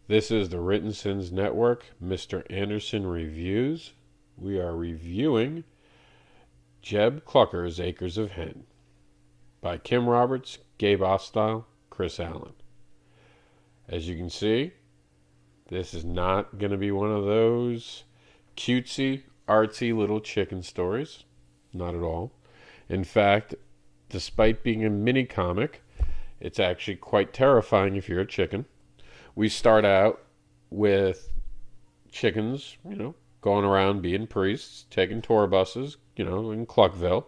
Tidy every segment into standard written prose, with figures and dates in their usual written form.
This is the Written Sins Network, Mr. Anderson Reviews. We are reviewing Jeb Clucker's Acres of Hen by Kim Roberts, Gabe Ostley, Chris Allen. As you can see, this is not going to be one of those cutesy, artsy little chicken stories. Not at all. In fact, despite being a mini comic, it's actually quite terrifying if you're a chicken. We start out with chickens, going around being priests, taking tour buses, in Cluckville.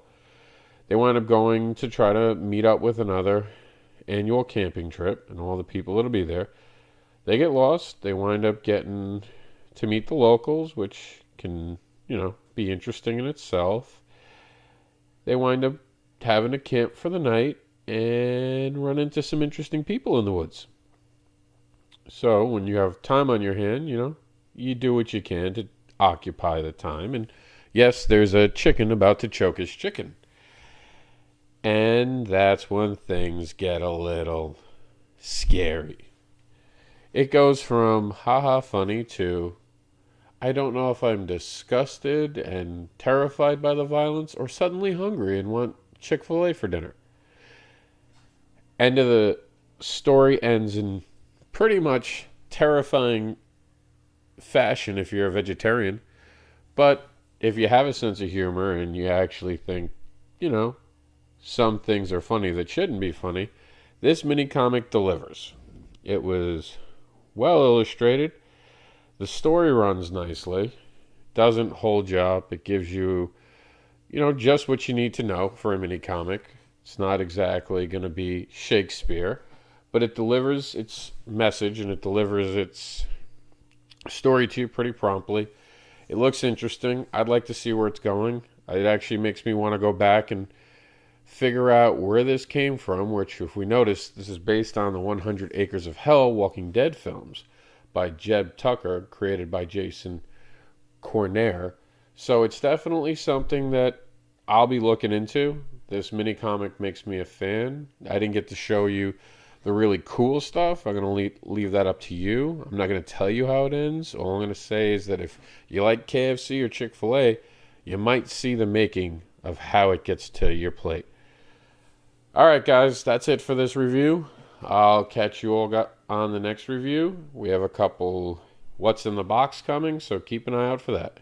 They wind up going to try to meet up with another annual camping trip and all the people that'll be there. They get lost. They wind up getting to meet the locals, which can, be interesting in itself. They wind up having a camp for the night and run into some interesting people in the woods. So when you have time on your hand, you do what you can to occupy the time. And yes, there's a chicken about to choke his chicken. And that's when things get a little scary. It goes from haha funny to I don't know if I'm disgusted and terrified by the violence or suddenly hungry and want Chick-fil-A for dinner. End of the story ends in pretty much terrifying fashion if you're a vegetarian. But if you have a sense of humor and you actually think, some things are funny that shouldn't be funny, this mini comic delivers. It was well illustrated. The story runs nicely. Doesn't hold you up. It gives you, just what you need to know for a mini comic. It's not exactly going to be Shakespeare, but it delivers its message and it delivers its story to you pretty promptly. It looks interesting. I'd like to see where it's going. It actually makes me want to go back and figure out where this came from, which, if we notice, this is based on the 100 Acres of Hell Walking Dead films by Jeb Tucker, created by Jason Cornair. So it's definitely something that I'll be looking into. This mini comic makes me a fan. I didn't get to show you the really cool stuff. I'm going to leave that up to you. I'm not going to tell you how it ends. All I'm going to say is that if you like KFC or Chick-fil-A, you might see the making of how it gets to your plate. All right, guys, that's it for this review. I'll catch you all on the next review. We have a couple What's in the Box coming, so keep an eye out for that.